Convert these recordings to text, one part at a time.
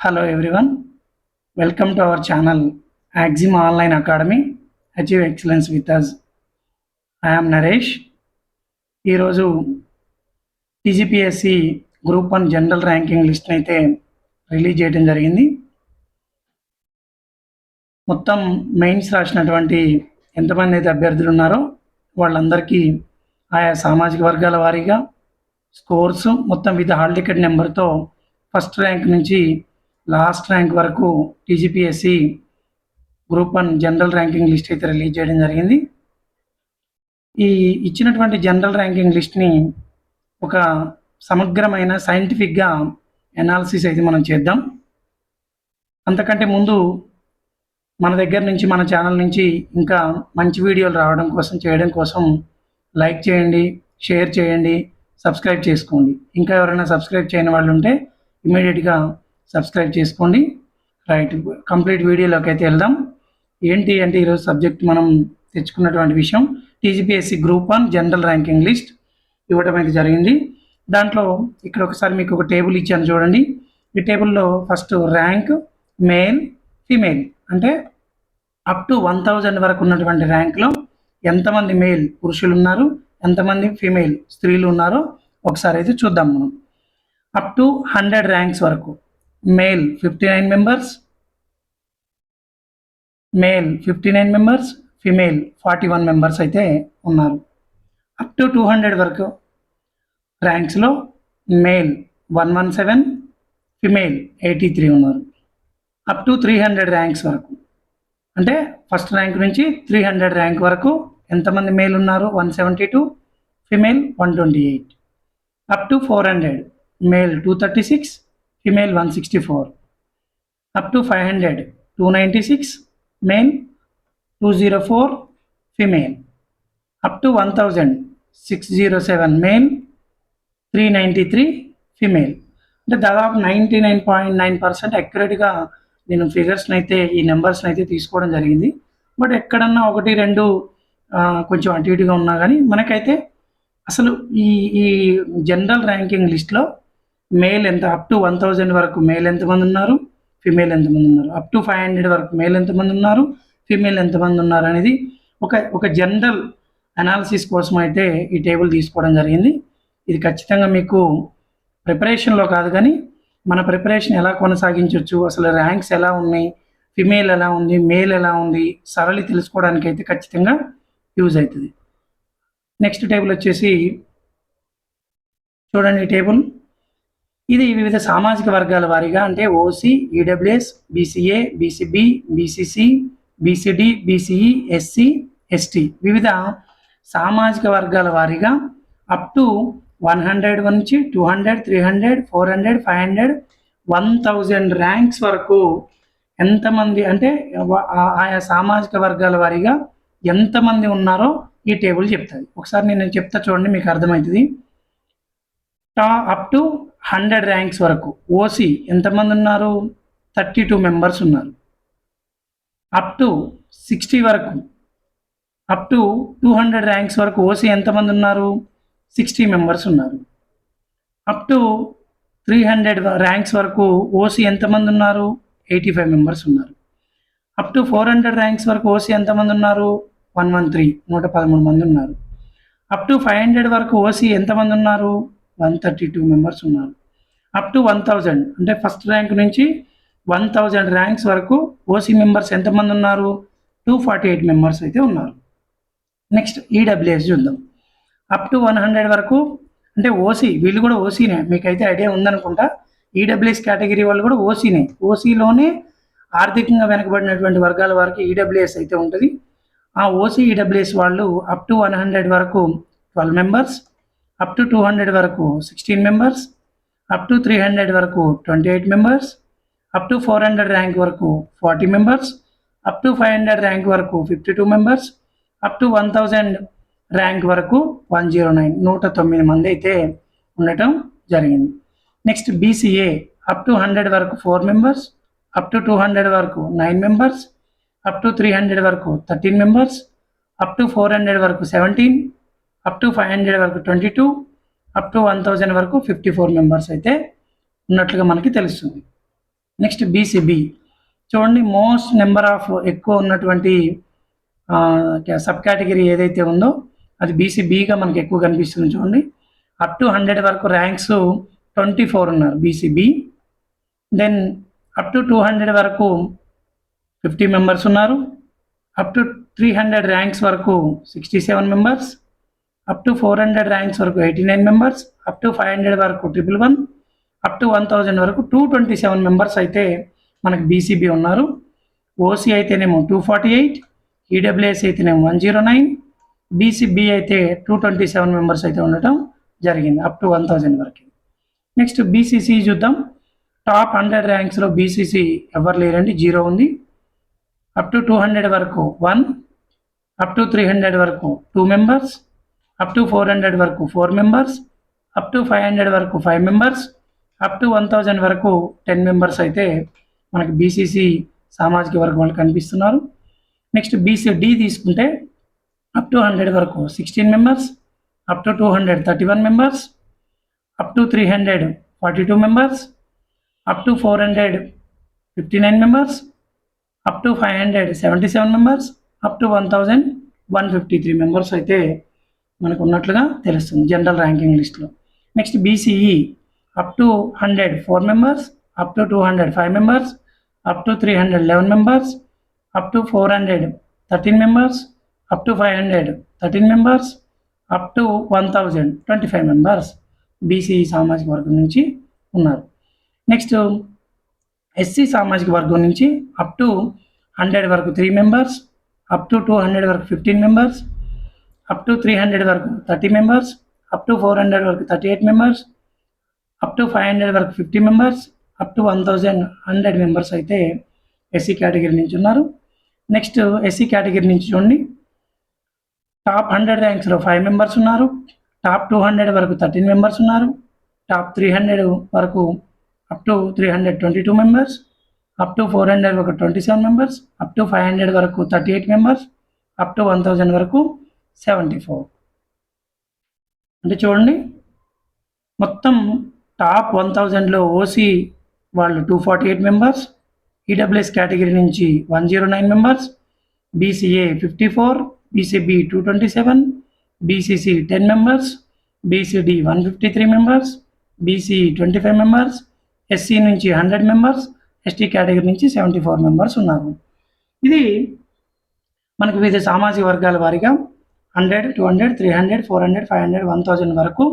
Hello everyone, welcome to our channel Axim Online Academy Achieve Excellence with us. I am Naresh. ఈరోజు TGPSC group 1 general ranking list అయితే release చేయడం జరిగింది. మొత్తం mains రాసినటువంటి ఎంతమంది అయితే అభ్యర్థులు ఉన్నారో వాళ్ళందరికీ ఆయా సామాజిక వర్గాల వారీగా స్కోర్స్ మొత్తం విత్ హాల్ టికెట్ నెంబర్తో ఫస్ట్ ర్యాంక్ నుంచి లాస్ట్ ర్యాంక్ వరకు TGPSC group 1 general ranking list అయితే రిలీజ్ చేయడం జరిగింది. ఈ ఇచ్చినటువంటి జనరల్ ర్యాంకింగ్ లిస్ట్ని ఒక సమగ్రమైన సైంటిఫిక్గా అనాలిసిస్ అయితే మనం చేద్దాం. అంతకంటే ముందు మన దగ్గర నుంచి మన ఛానల్ నుంచి ఇంకా మంచి వీడియోలు రావడం కోసం చేయడం కోసం లైక్ చేయండి, షేర్ చేయండి, సబ్స్క్రైబ్ చేసుకోండి. ఇంకా ఎవరైనా సబ్స్క్రైబ్ చేయని వాళ్ళు ఉంటే ఇమీడియట్గా సబ్స్క్రైబ్ చేసుకోండి. రైట్, కంప్లీట్ వీడియోలోకి అయితే వెళ్దాం. ఏంటి అంటే ఈరోజు సబ్జెక్ట్ మనం తెచ్చుకున్నటువంటి విషయం TGPSC group 1 general ranking list ఇవ్వడం అయితే జరిగింది. దాంట్లో ఇక్కడ ఒకసారి మీకు ఒక టేబుల్ ఇచ్చాను చూడండి. ఈ టేబుల్లో ఫస్ట్ ర్యాంక్ మేల్ ఫీమేల్ అంటే అప్ టు 1000 వరకు ఉన్నటువంటి ర్యాంక్లో ఎంతమంది మేల్ పురుషులు ఉన్నారు, ఎంతమంది ఫీమేల్ స్త్రీలు ఉన్నారో ఒకసారి అయితే చూద్దాం మనం. అప్ టు 100 ర్యాంక్స్ వరకు male 59 members, male 59 members, female 41 members అయితే ఉన్నారు. అప్ టు 200 వరకు ర్యాంక్స్లో మేల్ 117, ఫీమేల్ 83 ఉన్నారు. అప్ టు 300 ర్యాంక్స్ వరకు అంటే ఫస్ట్ ర్యాంక్ నుంచి 300 ర్యాంక్ వరకు ఎంతమంది మేల్ ఉన్నారు 172, female 128. Up to 400 male 236, female 164. Up to 500 296, male 204, female. Up to 1000 607 male 393, female. అంటే దాదాపు 99.9% అక్యురేట్గా నేను ఫిగర్స్ని అయితే ఈ నెంబర్స్ని అయితే తీసుకోవడం జరిగింది. బట్ ఎక్కడన్నా 1-2 కొంచెం అటు ఇటుగా ఉన్నా కానీ మనకైతే అసలు ఈ జనరల్ ర్యాంకింగ్ లిస్ట్లో మేల్ ఎంత, అప్ టు 1000 వరకు మేల్ ఎంతమంది ఉన్నారు, ఫీమేల్ ఎంతమంది ఉన్నారు, అప్ టు 500 వరకు మేల్ ఎంతమంది ఉన్నారు, ఫీమేల్ ఎంతమంది ఉన్నారు అనేది ఒక జనరల్ అనాలిసిస్ కోసం అయితే ఈ టేబుల్ తీసుకోవడం జరిగింది. ఇది ఖచ్చితంగా మీకు ప్రిపరేషన్లో కాదు కానీ మన ప్రిపరేషన్ ఎలా కొనసాగించవచ్చు, అసలు ర్యాంక్స్ ఎలా ఉన్నాయి, ఫీమేల్ ఎలా ఉంది, మేల్ ఎలా ఉంది సరళి తెలుసుకోవడానికి అయితే ఖచ్చితంగా యూజ్ అవుతుంది. నెక్స్ట్ టేబుల్ వచ్చేసి చూడండి. ఈ టేబుల్ ఇది వివిధ సామాజిక వర్గాల వారీగా అంటే OC, EWS, BCA, BCB, BCC, BCD, BCE, SC, ST వివిధ సామాజిక వర్గాల వారీగా అప్ టు 100 నుంచి 200, 300, 400, 500, 1000 ర్యాంక్స్ వరకు ఎంతమంది అంటే ఆయా సామాజిక వర్గాల వారీగా ఎంతమంది ఉన్నారో ఈ టేబుల్ చెప్తుంది. ఒకసారి నేను చెప్తా చూడండి, మీకు అర్థమవుతుంది. అప్ టు 100 ర్యాంక్స్ వరకు ఓసీ ఎంతమంది ఉన్నారు 32 మెంబర్స్ ఉన్నారు. అప్ టు 60 వరకు అప్ టు 200 ర్యాంక్స్ వరకు ఓసీ ఎంతమంది ఉన్నారు 60 మెంబర్స్ ఉన్నారు. అప్ టు 300 ర్యాంక్స్ వరకు ఓసీ ఎంతమంది ఉన్నారు 85 మెంబర్స్ ఉన్నారు. అప్ టు 400 ర్యాంక్స్ వరకు ఓసీ ఎంతమంది ఉన్నారు 113 మంది ఉన్నారు. అప్ టు 500 వరకు ఓసీ ఎంతమంది ఉన్నారు 132 మెంబర్స్ ఉన్నారు. అప్ టు 1000 అంటే ఫస్ట్ ర్యాంక్ నుంచి 1000 ర్యాంక్స్ వరకు ఓసీ మెంబర్స్ ఎంతమంది ఉన్నారు 248 మెంబర్స్ అయితే ఉన్నారు. నెక్స్ట్ ఈడబ్ల్యూఎస్ చూద్దాం. అప్ టు 100 వరకు అంటే ఓసీ, వీళ్ళు కూడా ఓసీనే, మీకైతే ఐడియా ఉందనుకుంటా. ఈడబ్ల్యూఎస్ కేటగిరీ వాళ్ళు కూడా ఓసీనే, ఓసీలోనే ఆర్థికంగా వెనకబడినటువంటి వర్గాల వరకు ఈడబ్ల్యూఎస్ అయితే ఉంటుంది. ఆ ఓసీ ఈడబ్ల్యూఎస్ వాళ్ళు అప్ టు 100 వరకు 12 మెంబర్స్, అప్ టు 200 వరకు 16 మెంబర్స్, అప్ టు 300 వరకు 28 మెంబర్స్, అప్ టు 400 ర్యాంక్ వరకు 40 మెంబర్స్, అప్ టు 500 ర్యాంక్ వరకు 52 మెంబర్స్, అప్ టు 1000 ర్యాంక్ వరకు 109 మంది అయితే ఉండటం జరిగింది. నెక్స్ట్ బీసీఏ అప్ టు 100 వరకు 4 మెంబర్స్, అప్ టు 200 వరకు 9 మెంబర్స్, అప్ టు 300 వరకు 13 మెంబర్స్, అప్ టు 400 వరకు 17, అప్ టు 500 వరకు 22, అప్ టు 1000 వరకు 54 మెంబర్స్ అయితే ఉన్నట్లుగా మనకి తెలుస్తుంది. నెక్స్ట్ బీసీబీ చూడండి, మోస్ట్ నెంబర్ ఆఫ్ ఎక్కువ ఉన్నటువంటి సబ్ కేటగిరీ ఏదైతే ఉందో అది బీసీబీగా మనకి ఎక్కువ కనిపిస్తుంది. చూడండి, అప్ టు 100 వరకు ర్యాంక్స్ 24 ఉన్నారు బీసీబీ. దెన్ అప్ టు 200 వరకు 50 మెంబర్స్ ఉన్నారు. అప్ టు 300 ర్యాంక్స్ వరకు 67 మెంబర్స్. అప్ టు 400 ర్యాంక్స్ వరకు 89 మెంబర్స్. అప్ టు 500 వరకు 111. అప్ టు 1000 వరకు 227 మెంబర్స్ అయితే మనకి బీసీబీ ఉన్నారు. ఓసీ అయితేనేమో 248, ఈడబ్ల్యూఎస్ అయితేనేమో 109, బీసీబీ అయితే 227 మెంబర్స్ అయితే ఉండటం జరిగింది అప్ టు 1000 వరకు. నెక్స్ట్ బీసీసీ చూద్దాం. టాప్ 100 ర్యాంక్స్లో బీసీసీ ఎవరు లేరండి, 0 ఉంది. అప్ టు 200 వరకు 1, అప్ టు 300 వరకు 2 మెంబర్స్, అప్ టు 400 వరకు 4 మెంబర్స్, అప్ టు 500 వరకు 5 మెంబర్స్, అప్ టు 1000 వరకు 10 మెంబర్స్ అయితే మనకి బీసీసీ సామాజిక వర్గం వాళ్ళు కనిపిస్తున్నారు. నెక్స్ట్ బీసీడీ తీసుకుంటే అప్ టు 100 వరకు 16 members, up to 200 31 members, up to 300 42 members, up to 400 59 members, up to 500 77 members, up to 1000 153 members అయితే మనకు ఉన్నట్లుగా తెలుస్తుంది జనరల్ ర్యాంకింగ్ లిస్ట్లో. Next BCE up to 100 4 members, up to 200 5 members, up to 300 11 members, up to 400 13 members, up to 500 13 members, up to 1000 25 members BCE సామాజిక వర్గం నుంచి ఉన్నారు. Next SC సామాజిక వర్గం నుంచి అప్ టు 100 వరకు 3 మెంబర్స్, అప్ టు 200 వరకు 15 మెంబర్స్, అప్ టు 300 వరకు 30 మెంబర్స్, అప్ టు 400 వరకు 38 మెంబర్స్, అప్ టు 500 వరకు 50 మెంబర్స్, అప్ టు 1000 100 మెంబర్స్ అయితే ఎస్సీ కేటగిరీ నుంచి ఉన్నారు. నెక్స్ట్ ఎస్సీ కేటగిరీ నుంచి చూడండి, టాప్ 100 ర్యాంక్స్లో 5 మెంబర్స్ ఉన్నారు, టాప్ 200 వరకు 13 మెంబర్స్ ఉన్నారు, టాప్ 300 వరకు up to 322 members, up to 400 వరకు 27 మెంబర్స్, అప్ టు 500 వరకు 38 మెంబర్స్, అప్ టు 1000 వరకు 74. అంటే చూడండి, మొత్తం టాప్ 1000లో ఓసీ వాళ్ళు 248 మెంబర్స్, ఈడబ్ల్యూఎస్ కేటగిరీ నుంచి 109 members, BCA 54, BCB 227, BCC 10 members, BCD 153 members, BCE 25 members, SC నుంచి 100 మెంబర్స్, ఎస్టీ కేటగిరీ నుంచి 74 మెంబర్స్ ఉన్నారు. ఇది మనకు వివిధ సామాజిక వర్గాల వారీగా 100, 200, 300, 400, 500, 1000 వరకు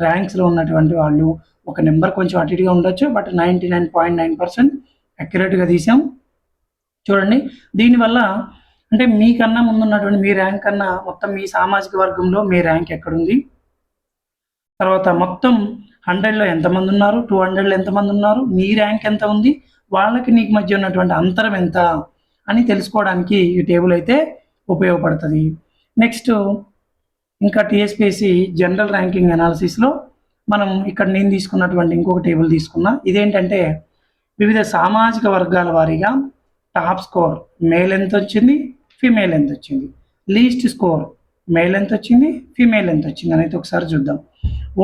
ర్యాంక్స్లో ఉన్నటువంటి వాళ్ళు. ఒక నెంబర్ కొంచెం అటు ఇటుగా ఉండొచ్చు, బట్ 99.9% అక్యురేట్గా తీసాం. చూడండి, దీనివల్ల అంటే మీకన్నా ముందున్నటువంటి మీ ర్యాంక్ కన్నా మొత్తం మీ సామాజిక వర్గంలో మీ ర్యాంక్ ఎక్కడుంది, తర్వాత మొత్తం 100లో ఎంతమంది ఉన్నారు, 200లో ఎంతమంది ఉన్నారు, నీ ర్యాంక్ ఎంత ఉంది, వాళ్ళకి నీకు మధ్య ఉన్నటువంటి అంతరం ఎంత అని తెలుసుకోవడానికి ఈ టేబుల్ అయితే ఉపయోగపడుతుంది. నెక్స్ట్ ఇంకా టీఎస్పీఎస్సీ జనరల్ ర్యాంకింగ్ అనాలిసిస్లో మనం ఇక్కడ నేను తీసుకున్నటువంటి ఇంకొక టేబుల్ తీసుకున్నా. ఇదేంటంటే వివిధ సామాజిక వర్గాల వారీగా టాప్ స్కోర్ మేల్ ఎంత వచ్చింది, ఫీమేల్ ఎంత వచ్చింది, లీస్ట్ స్కోర్ మేల్ ఎంత వచ్చింది, ఫీమేల్ ఎంత వచ్చింది అనేది ఒకసారి చూద్దాం.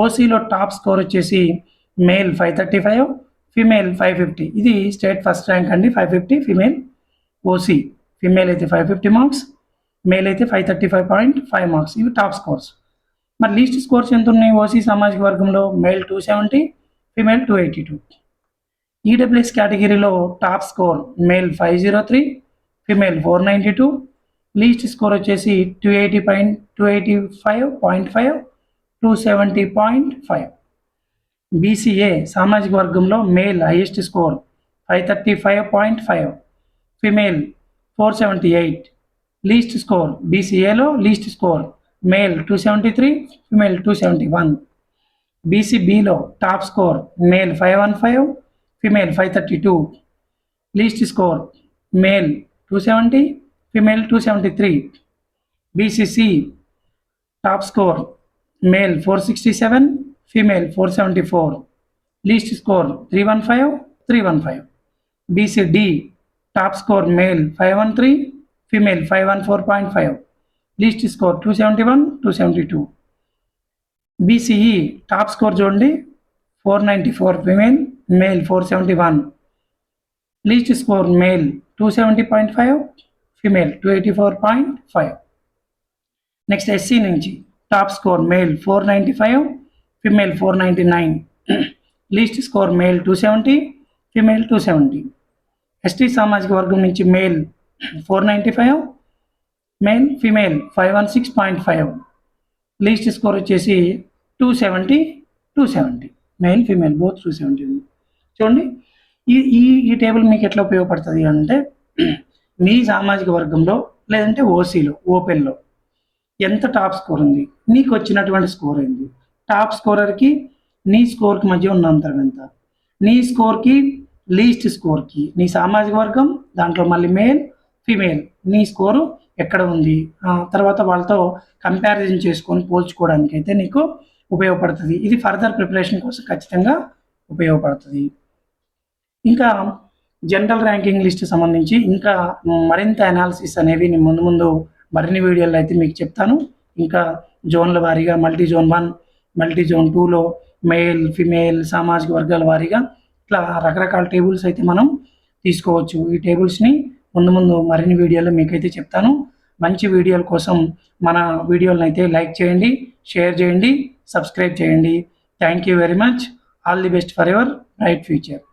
ఓసీలో టాప్ స్కోర్ వచ్చేసి మేల్ 535, ఫీమేల్ 550. ఇది స్టేట్ ఫస్ట్ ర్యాంక్ అండి, 550 ఫీమేల్. ఓసీ ఫీమేల్ అయితే 550 మార్క్స్, మేల్ అయితే 535.5 మార్క్స్. ఇవి టాప్ స్కోర్స్. మరి లీస్ట్ స్కోర్స్ ఎంత ఉన్నాయి ఓసీ సామాజిక వర్గంలో? Male 270, female 282. ఈడబ్ల్యూఎస్ కేటగిరీలో top score male 503, female 492, least score వచ్చేసి 285.5, 270.5. బీసీఏ సామాజిక వర్గంలో male highest score 535.5, female 478. Least score బీసీఏలో లీస్ట్ స్కోర్ మేల్ 273, ఫీమేల్ 271. బీసీబీలో top score male 515, female 532. Least score male 270, female 273. BCC top score male 467, female 474. Least score 315, 315. BCD top score male 513, female 514.5. Least score 271, 272. BCE top score చూడండి 494 female, male 471. Least score male 270.5, female 284.5. Next SC నుంచి top score male 495, female 499. Least score male 270, female 270. ST సామాజిక వర్గం నుంచి male 495, male female 516.5. Least score వచ్చేసి 270, male female both 270 ఉంది. చూడండి ఈ ఈ ఈ టేబుల్ మీకు ఎట్లా ఉపయోగపడుతుంది అంటే మీ సామాజిక వర్గంలో లేదంటే ఓసీలో ఓపెన్లో ఎంత టాప్ స్కోర్ ఉంది, నీకు వచ్చినటువంటి స్కోర్ ఏంది, టాప్ స్కోరర్కి నీ స్కోర్కి మధ్య ఉన్న అంతరం ఎంత, నీ స్కోర్కి లీస్ట్ స్కోర్కి నీ సామాజిక వర్గం దాంట్లో మళ్ళీ మేల్ ఫిమేల్ నీ స్కోరు ఎక్కడ ఉంది, తర్వాత వాళ్ళతో కంపారిజన్ చేసుకొని పోల్చుకోవడానికి అయితే నీకు ఉపయోగపడుతుంది. ఇది ఫర్దర్ ప్రిపరేషన్ కోసం ఖచ్చితంగా ఉపయోగపడుతుంది. ఇంకా జనరల్ ర్యాంకింగ్ లిస్ట్ సంబంధించి ఇంకా మరింత అనాలిసిస్ అనేవి నేను ముందు ముందు మరిన్ని వీడియోలు అయితే మీకు చెప్తాను. ఇంకా జోన్ల వారీగా మల్టీ జోన్ 1, మల్టీ జోన్ 2లో మేల్ ఫిమేల్ సామాజిక వర్గాల వారీగా ఇట్లా రకరకాల టేబుల్స్ అయితే మనం తీసుకోవచ్చు. ఈ టేబుల్స్ని ముందు ముందు మరిన్ని వీడియోలో మీకైతే చెప్తాను. మంచి వీడియోల కోసం మన వీడియోలను అయితే లైక్ చేయండి, షేర్ చేయండి, సబ్స్క్రైబ్ చేయండి. Thank you very much. All the best for your bright future.